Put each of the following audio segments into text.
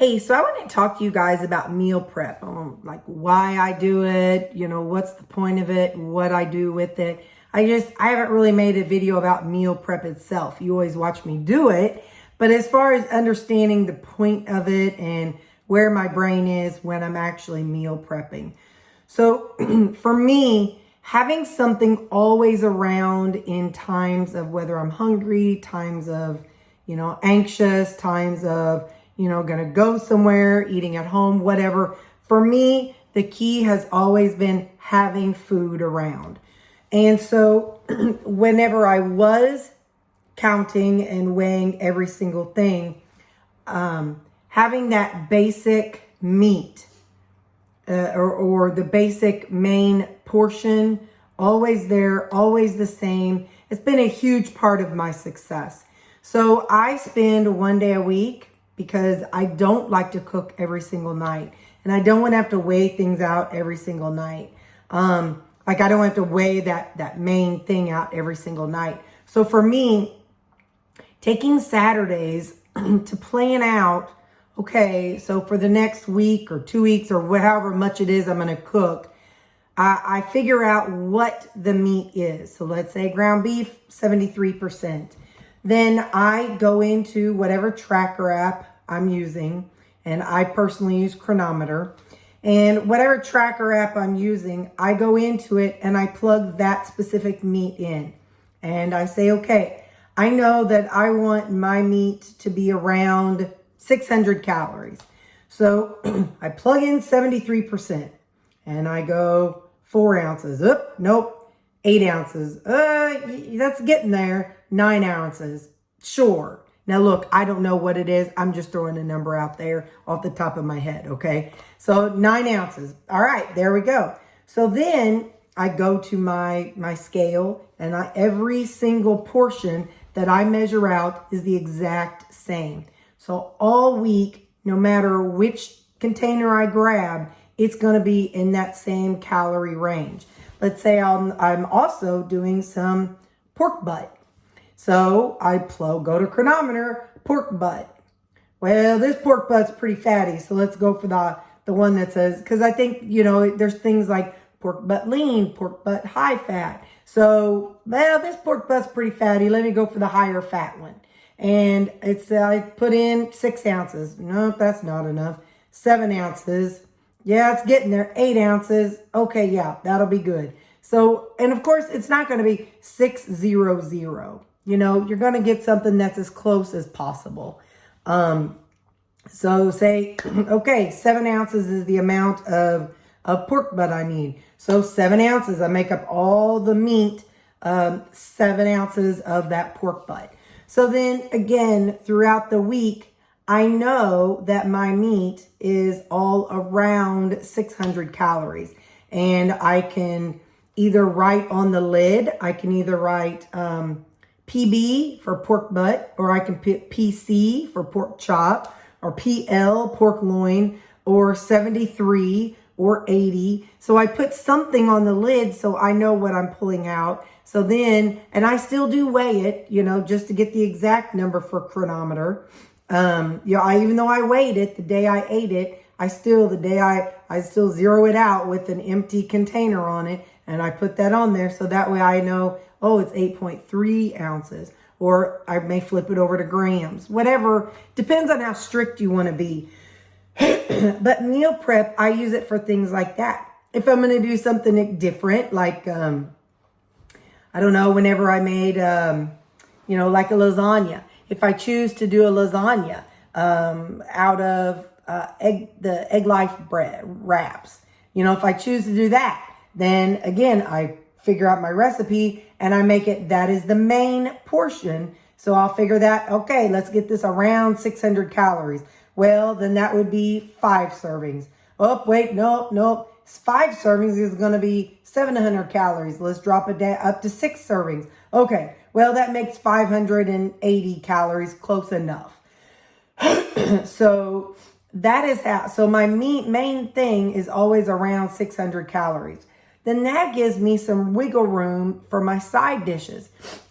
Hey, so I want to talk to you guys about meal prep, like why I do it, what's the point of it, what I do with it. I haven't really made a video about meal prep itself. You always watch me do it, but as far as understanding the point of it and where my brain is when I'm actually meal prepping. So for me, having something always around in times of whether I'm hungry, times of, anxious, times of, going to go somewhere, eating at home, whatever. For me, the key has always been having food around. And so whenever I was counting and weighing every single thing, having that basic meat or the basic main portion, always there, always the same. It's been a huge part of my success. So I spend one day a week because I don't like to cook every single night. And I don't want to have to weigh things out every single night. Like I don't have to weigh that main thing out every single night. So for me, taking Saturdays to plan out, okay, so for the next week or 2 weeks or however much it is I'm going to cook, I figure out what the meat is. So let's say ground beef, 73%. Then I go into whatever tracker app I'm using, and I personally use Carnivore. And whatever tracker app I'm using, I go into it and I plug that specific meat in. And I say, okay, I know that I want my meat to be around 600 calories. So I plug in 73% and I go 4 ounces. Nope, 8 ounces. That's getting there. 9 ounces. Sure. Now look, I don't know what it is. I'm just throwing a number out there off the top of my head. Okay. So 9 ounces. All right, there we go. So then I go to my scale and every single portion that I measure out is the exact same. So all week, no matter which container I grab, it's going to be in that same calorie range. Let's say I'm also doing some pork butt. So I go to Carnivore, pork butt. Well, this pork butt's pretty fatty, so let's go for the one that says, because I think, there's things like pork butt lean, pork butt high fat. So, well, this pork butt's pretty fatty. Let me go for the higher fat one. And I put in 6 ounces. Nope, that's not enough. 7 ounces. Yeah, it's getting there. 8 ounces. Okay, yeah, that'll be good. So, and of course, it's not going to be 600. You're going to get something that's as close as possible. So say, okay, 7 ounces is the amount of pork butt I need. So 7 ounces, I make up all the meat, 7 ounces of that pork butt. So then again, throughout the week, I know that my meat is all around 600 calories. And I can either write on the lid, I can either write PB for pork butt, or I can put PC for pork chop, or PL, pork loin, or 73 or 80. So I put something on the lid so I know what I'm pulling out. So then, and I still do weigh it, just to get the exact number for Carnivore. Even though I weighed it the day I ate it, I still zero it out with an empty container on it. And I put that on there so that way I know, oh, it's 8.3 ounces. Or I may flip it over to grams. Whatever. Depends on how strict you want to be. But meal prep, I use it for things like that. If I'm going to do something different, like, I don't know, whenever I made, like a lasagna. If I choose to do a lasagna out of the egg life bread wraps, if I choose to do that, then again, I figure out my recipe and I make it, that is the main portion. So I'll figure that, okay, let's get this around 600 calories. Well, then that would be 5 servings. Oh, wait, nope. 5 servings is going to be 700 calories. Let's drop it down up to 6 servings. Okay, well, that makes 580 calories, close enough. So that is how, so my main thing is always around 600 calories. Then that gives me some wiggle room for my side dishes.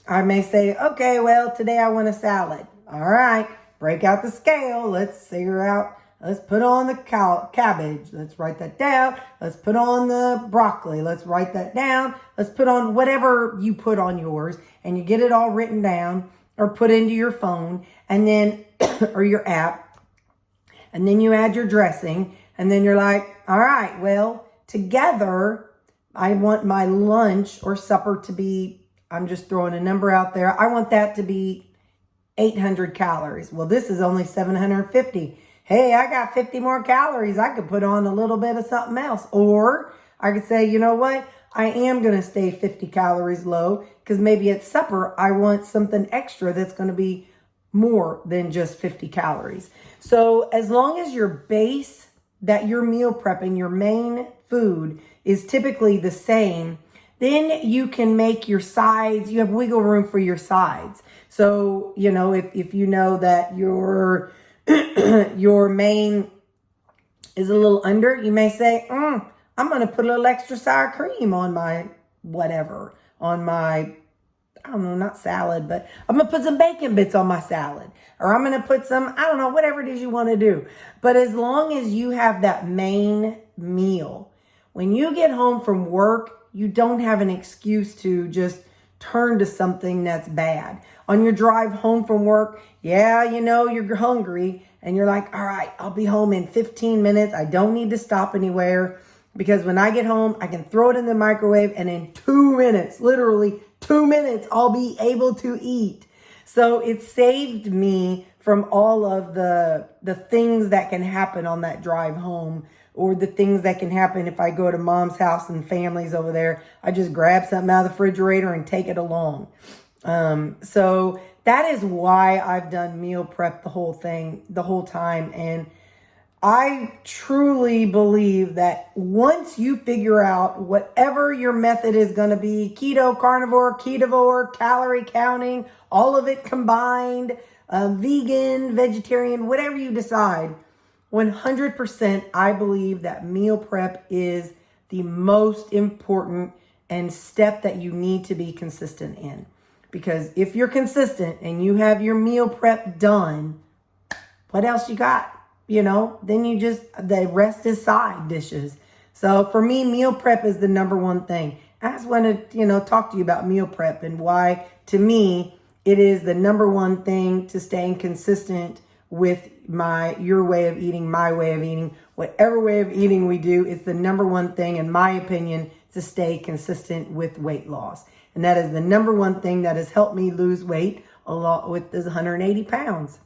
I may say, okay, well, today I want a salad. All right, break out the scale. Let's figure out Let's put on the cabbage. Let's write that down. Let's put on the broccoli. Let's write that down. Let's put on whatever you put on yours, and you get it all written down or put into your phone, and then, or your app, and then you add your dressing, and then you're like, all right, well, together, I want my lunch or supper to be, I'm just throwing a number out there, I want that to be 800 calories. Well, this is only 750. Hey, I got 50 more calories. I could put on a little bit of something else. Or I could say, you know what? I am going to stay 50 calories low because maybe at supper, I want something extra that's going to be more than just 50 calories. So as long as your base that you're meal prepping, your main food is typically the same, then you can make your sides, you have wiggle room for your sides. So, you know, if you know that your your main is a little under, you may say, I'm going to put a little extra sour cream on my whatever, on my, I don't know, not salad, but I'm going to put some bacon bits on my salad. Or I'm going to put some, I don't know, whatever it is you want to do. But as long as you have that main meal, when you get home from work, you don't have an excuse to just turn to something that's bad. On your drive home from work, yeah, you know, you're hungry and you're like, all right, I'll be home in 15 minutes. I don't need to stop anywhere because when I get home, I can throw it in the microwave and in 2 minutes, literally 2 minutes, I'll be able to eat. So it saved me from all of the things that can happen on that drive home, or the things that can happen if I go to mom's house and family's over there. I just grab something out of the refrigerator and take it along. So that is why I've done meal prep the whole time. And I truly believe that once you figure out whatever your method is going to be, keto, carnivore, calorie counting, all of it combined, vegan, vegetarian, whatever you decide, 100% I believe that meal prep is the most important and step that you need to be consistent in. Because if you're consistent and you have your meal prep done, what else you got? You know, then the rest is side dishes. So for me, meal prep is the number one thing. I just want to, talk to you about meal prep and why, to me, it is the number one thing to staying consistent with your way of eating, my way of eating, whatever way of eating we do. It's the number one thing, in my opinion, to stay consistent with weight loss. And that is the number one thing that has helped me lose weight a lot with this 180 pounds.